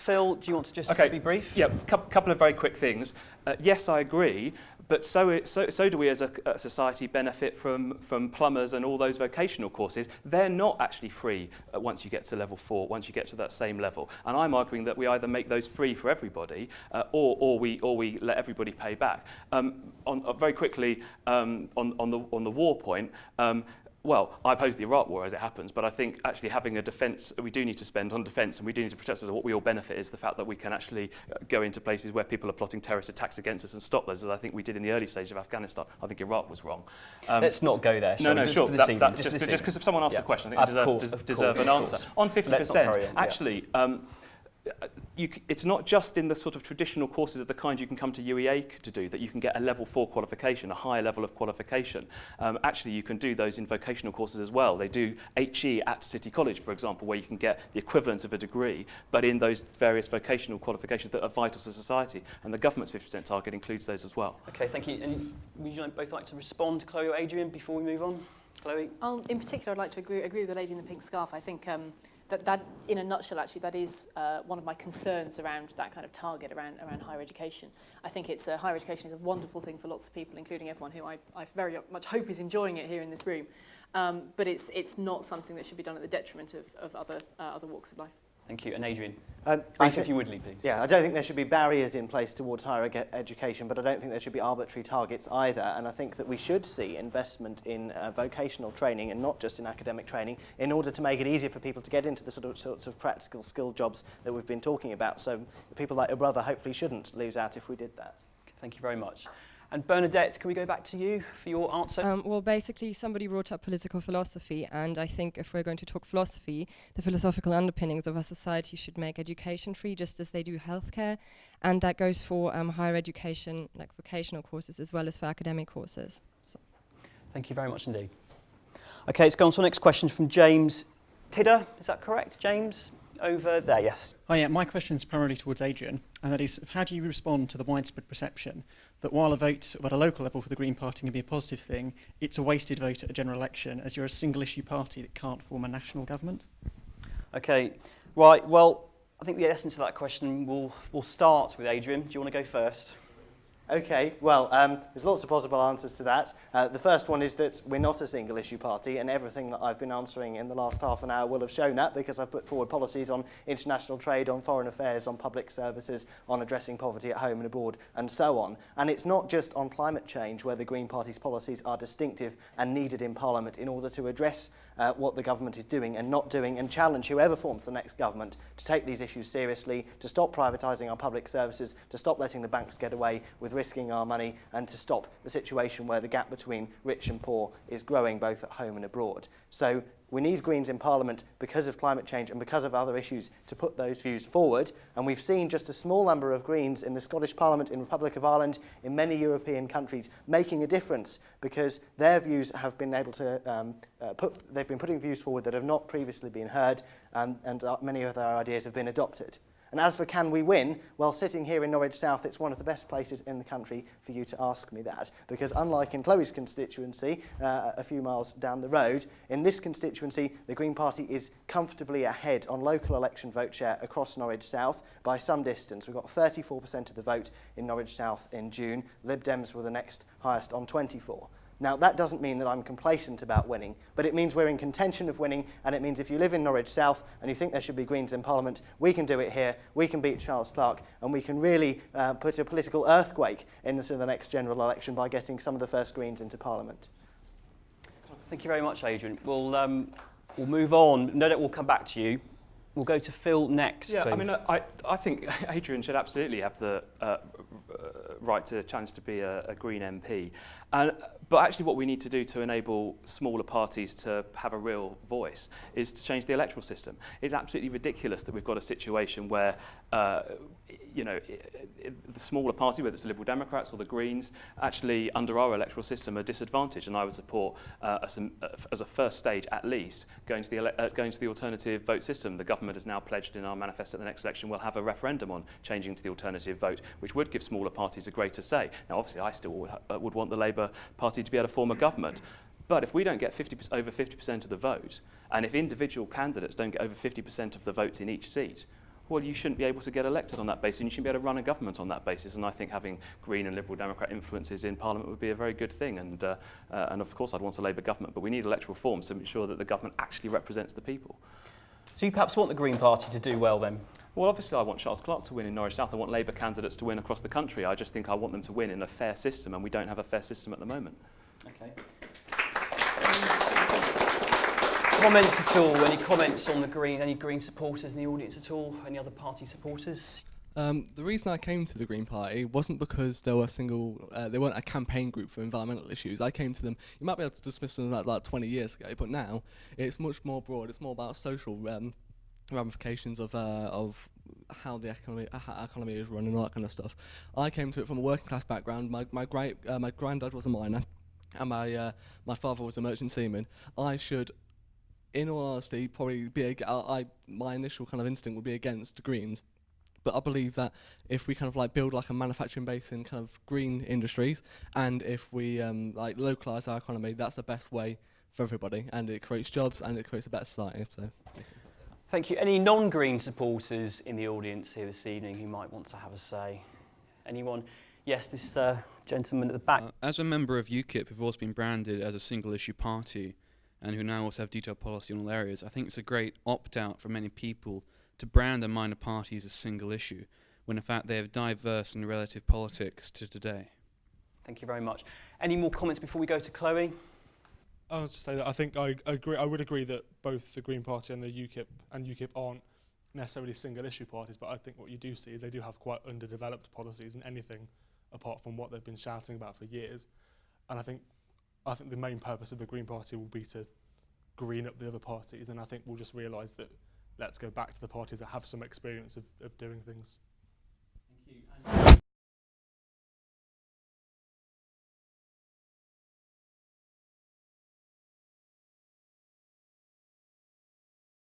Phil, do you want to just be brief? Yeah, couple of very quick things. Yes, I agree, but so do we as a society benefit from plumbers and all those vocational courses. They're not actually free once you get to level 4, once you get to that same level. And I'm arguing that we either make those free for everybody or we let everybody pay back. Very quickly, on the war point, well, I oppose the Iraq War as it happens, but I think actually having a defence, we do need to spend on defence and we do need to protect us. What we all benefit is the fact that we can actually go into places where people are plotting terrorist attacks against us and stop those, as I think we did in the early stage of Afghanistan. I think Iraq was wrong. Let's not go there, No, sure. Just because if someone asks a question, I think I deserve an answer. On 50%, actually, it's not just in the sort of traditional courses of the kind you can come to UEA to do that you can get a level 4 qualification, a higher level of qualification. Actually, you can do those in vocational courses as well. They do HE at City College, for example, where you can get the equivalent of a degree, but in those various vocational qualifications that are vital to society. And the government's 50% target includes those as well. Okay, thank you. And would you both like to respond, Chloe or Adrian, before we move on? Chloe? In particular, I'd like to agree with the lady in the pink scarf. I think that in a nutshell, actually, that is one of my concerns around that kind of target around higher education. I think higher education is a wonderful thing for lots of people, including everyone who I very much hope is enjoying it here in this room. But it's not something that should be done at the detriment of other walks of life. Thank you. And Adrian, if you would, Lee, please. Yeah, I don't think there should be barriers in place towards higher education, but I don't think there should be arbitrary targets either. And I think that we should see investment in vocational training and not just in academic training in order to make it easier for people to get into the sorts of practical skill jobs that we've been talking about. So people like your brother hopefully shouldn't lose out if we did that. Thank you very much. And Bernadette, can we go back to you for your answer? Well, basically, somebody brought up political philosophy, and I think if we're going to talk philosophy, the philosophical underpinnings of our society should make education free, just as they do healthcare, and that goes for higher education, like vocational courses, as well as for academic courses. So. Thank you very much indeed. Okay, let's go on to the next question from James Tidder. Is that correct, James? Over there, yes. Oh yeah, my question is primarily towards Adrian, and that is, how do you respond to the widespread perception that while a vote at a local level for the Green Party can be a positive thing, it's a wasted vote at a general election, as you're a single-issue party that can't form a national government? Okay, right, well, I think the essence of that question will start with Adrian. Do you want to go first? Okay, well, there's lots of possible answers to that. The first one is that we're not a single-issue party, and everything that I've been answering in the last half an hour will have shown that, because I've put forward policies on international trade, on foreign affairs, on public services, on addressing poverty at home and abroad, and so on. And it's not just on climate change where the Green Party's policies are distinctive and needed in Parliament in order to address what the government is doing and not doing, and challenge whoever forms the next government to take these issues seriously, to stop privatising our public services, to stop letting the banks get away with risking our money, and to stop the situation where the gap between rich and poor is growing both at home and abroad. So we need Greens in Parliament because of climate change and because of other issues to put those views forward. And we've seen just a small number of Greens in the Scottish Parliament, in Republic of Ireland, in many European countries, making a difference because their views have been able to they've been putting views forward that have not previously been heard, and many of their ideas have been adopted. And as for can we win, well, sitting here in Norwich South, it's one of the best places in the country for you to ask me that. Because unlike in Chloe's constituency, a few miles down the road, in this constituency, the Green Party is comfortably ahead on local election vote share across Norwich South by some distance. We've got 34% of the vote in Norwich South in June. Lib Dems were the next highest on 24%. Now, that doesn't mean that I'm complacent about winning, but it means we're in contention of winning, and it means if you live in Norwich South and you think there should be Greens in Parliament, we can do it here, we can beat Charles Clarke, and we can really put a political earthquake into the next general election by getting some of the first Greens into Parliament. Thank you very much, Adrian. We'll move on. No doubt we'll come back to you. We'll go to Phil next, Yeah, please. I mean, I think Adrian should absolutely have the right to challenge to be a Green MP. But actually what we need to do to enable smaller parties to have a real voice is to change the electoral system. It's absolutely ridiculous that we've got a situation where the smaller party, whether it's the Liberal Democrats or the Greens, actually under our electoral system are disadvantaged, and I would support as a first stage at least going to the alternative vote system. The government has now pledged in our manifesto at the next election we'll have a referendum on changing to the alternative vote, which would give smaller parties a greater say. Now obviously I still would want the Labour Party to be able to form a government. But if we don't get over 50% of the vote, and if individual candidates don't get over 50% of the votes in each seat, well, you shouldn't be able to get elected on that basis, and you shouldn't be able to run a government on that basis. And I think having Green and Liberal Democrat influences in Parliament would be a very good thing. And of course, I'd want a Labour government, but we need electoral reforms to ensure that the government actually represents the people. So you perhaps want the Green Party to do well then? Well, obviously, I want Charles Clarke to win in Norwich South. I want Labour candidates to win across the country. I just think I want them to win in a fair system, and we don't have a fair system at the moment. Okay. Comments at all? Any comments on the Green? Any Green supporters in the audience at all? Any other party supporters? The reason I came to the Green Party wasn't because they weren't a campaign group for environmental issues. I came to them, you might be able to dismiss them like 20 years ago, but now it's much more broad. It's more about social ramifications of how the economy is run and all that kind of stuff. I came to it from a working class background. My granddad was a miner, and my father was a merchant seaman. I should, in all honesty, probably be my initial kind of instinct would be against the Greens. But I believe that if we kind of like build like a manufacturing base in kind of green industries, and if we like localise our economy, that's the best way for everybody, and it creates jobs and it creates a better society. So, thank you. Any non-Green supporters in the audience here this evening who might want to have a say? Anyone? Yes, this gentleman at the back. As a member of UKIP, who've also been branded as a single-issue party, and who now also have detailed policy in all areas, I think it's a great opt-out for many people to brand a minor party as a single issue, when in fact they have diverse and relative politics to today. Thank you very much. Any more comments before we go to Chloe? I was just say that I think I would agree that both the Green Party and the UKIP aren't necessarily single issue parties, but I think what you do see is they do have quite underdeveloped policies in anything apart from what they've been shouting about for years. And I think the main purpose of the Green Party will be to green up the other parties, and I think we'll just realise that let's go back to the parties that have some experience of doing things. Thank you.